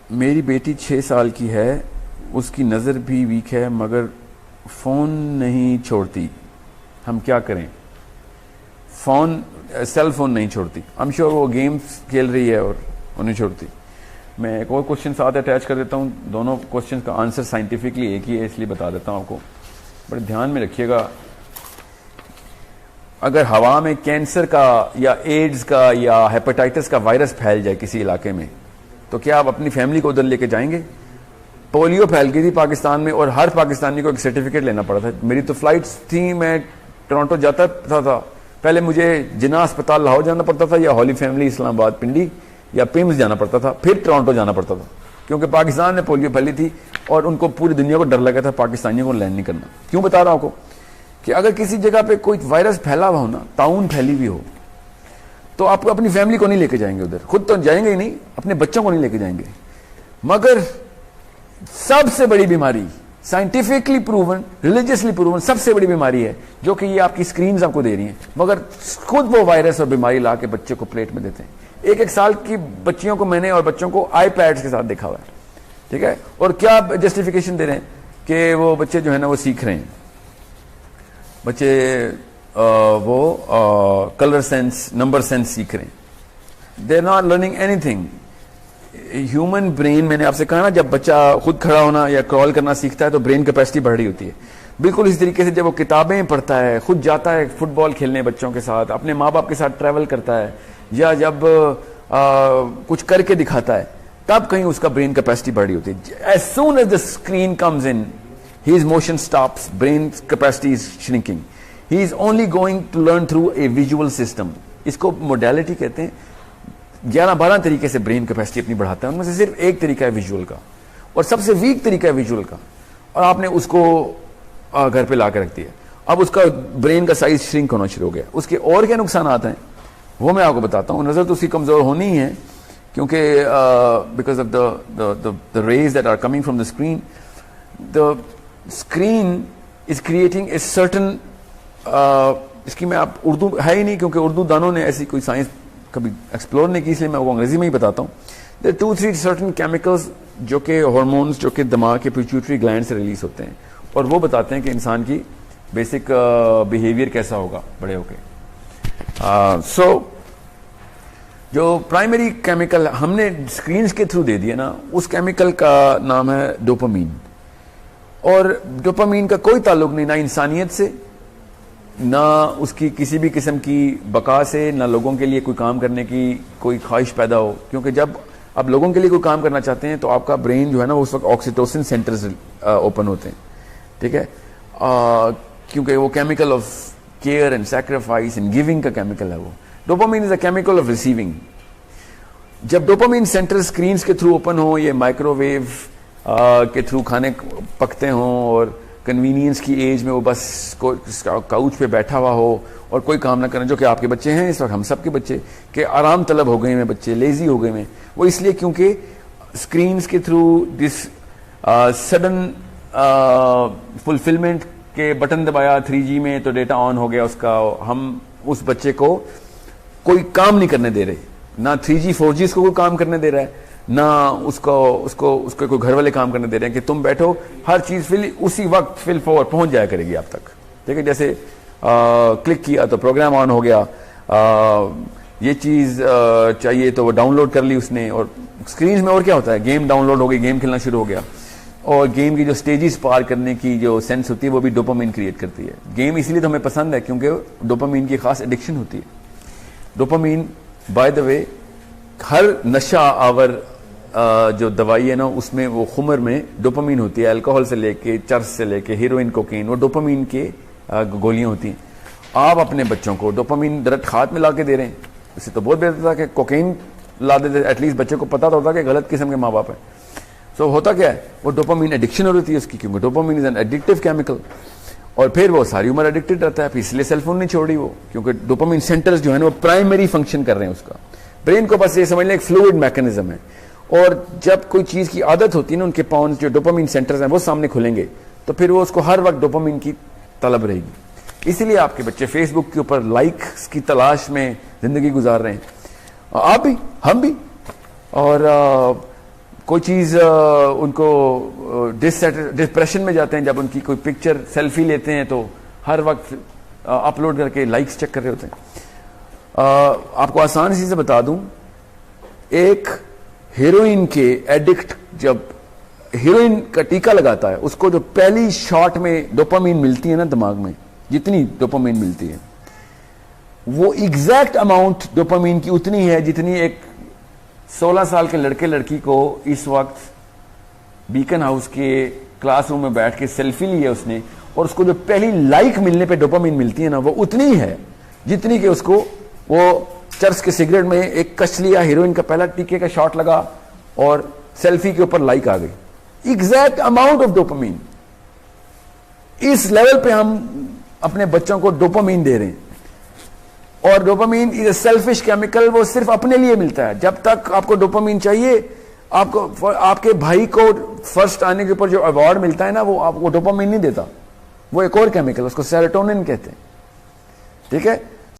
मेरी बेटी 6 साल की है, उसकी नज़र भी वीक है मगर फ़ोन नहीं छोड़ती, हम क्या करें? सेल फोन नहीं छोड़ती। आई एम श्योर वो गेम्स खेल रही है और वो नहीं छोड़ती। मैं एक और क्वेश्चन साथ अटैच कर देता हूँ, दोनों क्वेश्चन का आंसर साइंटिफिकली एक ही है, इसलिए बता देता हूँ आपको, बड़े ध्यान में रखिएगा। अगर हवा में कैंसर का या एड्स का या हेपेटाइटिस का वायरस फैल जाए किसी इलाके में, तो क्या आप अपनी फैमिली को उधर लेके जाएंगे? पोलियो फैल गई थी पाकिस्तान में और हर पाकिस्तानी को एक सर्टिफिकेट लेना पड़ा था। मेरी तो फ्लाइट्स थी, मैं टोरंटो जाता था, पहले मुझे जिन्ना अस्पताल लाहौर जाना पड़ता था या हॉली फैमिली इस्लामाबाद पिंडी या पिम्स जाना पड़ता था, फिर टोरंटो जाना पड़ता था, क्योंकि पाकिस्तान में पोलियो फैली थी और उनको पूरी दुनिया को डर लगा था पाकिस्तानियों को लैंड नहीं करना। क्यों बता रहा हूं आपको कि अगर किसी जगह पे कोई वायरस फैला हुआ हो ना, ताउन फैली हुई हो, तो आप अपनी फैमिली को नहीं लेके जाएंगे उधर, खुद तो जाएंगे ही नहीं, अपने बच्चों को नहीं लेके जाएंगे। मगर सबसे बड़ी बीमारी, साइंटिफिकली प्रूवन, रिलीजियसली प्रूवन सबसे बड़ी बीमारी है जो कि ये आपकी स्क्रीन्स आपको दे रही हैं, मगर खुद वो वायरस और बीमारी ला के बच्चे को प्लेट में देते हैं। एक साल की बच्चियों को मैंने और बच्चों को आईपैड्स के साथ देखा हुआ है, ठीक है, और क्या जस्टिफिकेशन दे रहे हैं कि वो बच्चे जो है ना वो सीख रहे हैं, बच्चे वो कलर सेंस, नंबर सेंस सीख रहे हैं, they are not learning anything. Human brain, मैंने आपसे कहा ना, जब बच्चा खुद खड़ा होना या क्रॉल करना सीखता है तो ब्रेन कैपेसिटी बढ़ रही होती है। बिल्कुल इस तरीके से जब वो किताबें पढ़ता है, खुद जाता है फुटबॉल खेलने बच्चों के साथ, अपने माँ बाप के साथ ट्रैवल करता है, या जब कुछ करके दिखाता है, तब कहीं उसका ब्रेन कैपेसिटी बढ़ रही होती है। As soon as the screen comes in, his motion stops, brain capacity is shrinking, he is only going to learn through a visual system. इसको मोडेलिटी कहते हैं। 11-12 तरीके से ब्रेन कैपेसिटी अपनी बढ़ाता है, उनमें से सिर्फ एक तरीका है विजुअल का, और सबसे वीक तरीका है विजुअल का, और आपने उसको घर पे ला के रख दिया। अब उसका ब्रेन का साइज श्रिंक होना शुरू हो गया। उसके और क्या नुकसान आते हैं वो मैं आपको बताता हूँ। नजर तो उसकी कमजोर होनी ही है, क्योंकि because of the rays that are coming from the screen is creating a certain, इसकी मैं आप उर्दू है ही नहीं, क्योंकि उर्दू दानों ने ऐसी कोई साइंस कभी एक्सप्लोर नहीं की, इसलिए मैं वो अंग्रेजी में ही बताता हूँ। देयर 2-3 सर्टन केमिकल्स जो कि हार्मोन्स जो कि दिमाग के पिट्यूटरी ग्लैंड से रिलीज होते हैं, और वो बताते हैं कि इंसान की बेसिक बिहेवियर कैसा होगा बड़े होके। सो जो प्राइमरी केमिकल हमने स्क्रीन्स के थ्रू दे दिया ना, उस केमिकल का नाम है डोपामीन। और डोपामीन का कोई ताल्लुक नहीं ना इंसानियत से, ना उसकी किसी भी किस्म की बका से, ना लोगों के लिए कोई काम करने की कोई ख्वाहिश पैदा हो। क्योंकि जब आप लोगों के लिए कोई काम करना चाहते हैं तो आपका ब्रेन जो है ना उस वक्त ऑक्सीटोसिन सेंटर्स ओपन होते हैं, ठीक है, क्योंकि वो chemical of care and sacrifice and giving का केमिकल है वो। Dopamine is a chemical of receiving. जब डोपामीन सेंटर स्क्रीन्स के थ्रू ओपन हो, ये माइक्रोवेव के थ्रू खाने पकते हों, और कन्वीनियंस की एज में वो बस काउच पे बैठा हुआ हो और कोई काम ना करें, जो कि आपके बच्चे हैं इस वक्त, हम सब के बच्चे के आराम तलब हो गए हैं, बच्चे लेजी हो गए हैं, वो इसलिए क्योंकि स्क्रीन्स के थ्रू दिस सडन फुलफिलमेंट के बटन दबाया 3G में तो डेटा ऑन हो गया उसका, हम उस बच्चे को कोई काम नहीं करने दे रहे, ना 3G 4G इसको कोई काम करने दे रहा है, ना उसको कोई घर वाले काम करने दे रहे हैं कि तुम बैठो, हर चीज फिल उसी वक्त फिल फॉरवर्ड पहुंच जाया करेगी आप तक, ठीक है। जैसे क्लिक किया तो प्रोग्राम ऑन हो गया, ये चीज चाहिए तो वो डाउनलोड कर ली उसने। और स्क्रीन में और क्या होता है, गेम डाउनलोड हो गई, गेम खेलना शुरू हो गया, और गेम की जो स्टेजेस पार करने की जो सेंस होती है वो भी डोपामीन क्रिएट करती है। गेम इसलिए तो हमें पसंद है क्योंकि डोपामीन की खास एडिक्शन होती है। डोपामीन बाय द वे, हर नशा आवर जो दवाई है ना उसमें वो खुमर में डोपामीन होती है, अल्कोहल से लेके चर्स से लेके हीरोइन, कोकीन, वो डोपामीन के गोलियां होती हैं। आप अपने बच्चों को डोपामीन डायरेक्ट हाथ में ला के दे रहे हैं, इससे तो बहुत बेहतर था कि कोकीन ला देते, एटलीस्ट बच्चे को पता तो होता कि गलत किस्म के माँ बाप है। सो होता क्या है, वो डोपामीन एडिक्शन हो रही है उसकी, क्योंकि dopamine is an addictive chemical, और फिर वो सारी उम्र एडिक्टेड रहता है। इसलिए सेलफोन नहीं छोड़ रही वो, क्योंकि डोपामीन सेंटर्स जो है ना वो प्राइमरी फंक्शन कर रहे हैं उसका। ब्रेन को बस ये समझ लें एक फ्लूइड मैकेनिज्म है, और जब कोई चीज की आदत होती है ना, उनके पाउंड जो डोपामीन सेंटर्स हैं वो सामने खुलेंगे, तो फिर वो उसको हर वक्त डोपामीन की तलब रहेगी। इसीलिए आपके बच्चे फेसबुक के ऊपर लाइक्स की तलाश में जिंदगी गुजार रहे हैं, आप भी, हम भी। और कोई चीज उनको डिप्रेशन में जाते हैं जब उनकी कोई पिक्चर सेल्फी लेते हैं तो हर वक्त अपलोड करके लाइक्स चेक कर रहे होते हैं। आपको आसान सी से बता दूं, एक हेरोइन के एडिक्ट जब हेरोइन का टीका लगाता है, उसको जो पहली शॉट में डोपामीन मिलती है ना दिमाग में, जितनी डोपामीन मिलती है वो एग्जैक्ट अमाउंट डोपामीन की उतनी है जितनी एक 16 साल के लड़के लड़की को इस वक्त बीकन हाउस के क्लासरूम में बैठ के सेल्फी ली है उसने, और उसको जो पहली लाइक मिलने पे डोपामीन मिलती है ना, वो उतनी है जितनी कि उसको वो चर्च के सिगरेट में एक कच लिया, हीरोइन का पहला टीके का शॉट लगा और सेल्फी के ऊपर लाइक आ गई। Exact amount of dopamine. इस लेवल पे हम अपने बच्चों को डोपामीन दे रहे हैं, और dopamine is a selfish chemical, वो सिर्फ अपने लिए मिलता है। जब तक आपको डोपामीन चाहिए, आपको आपके भाई को फर्स्ट आने के ऊपर जो अवार्ड मिलता है ना, वो आपको डोपामीन नहीं देता, वो एक और केमिकल, उसको सेरोटोनिन कहते हैं। ठीक है।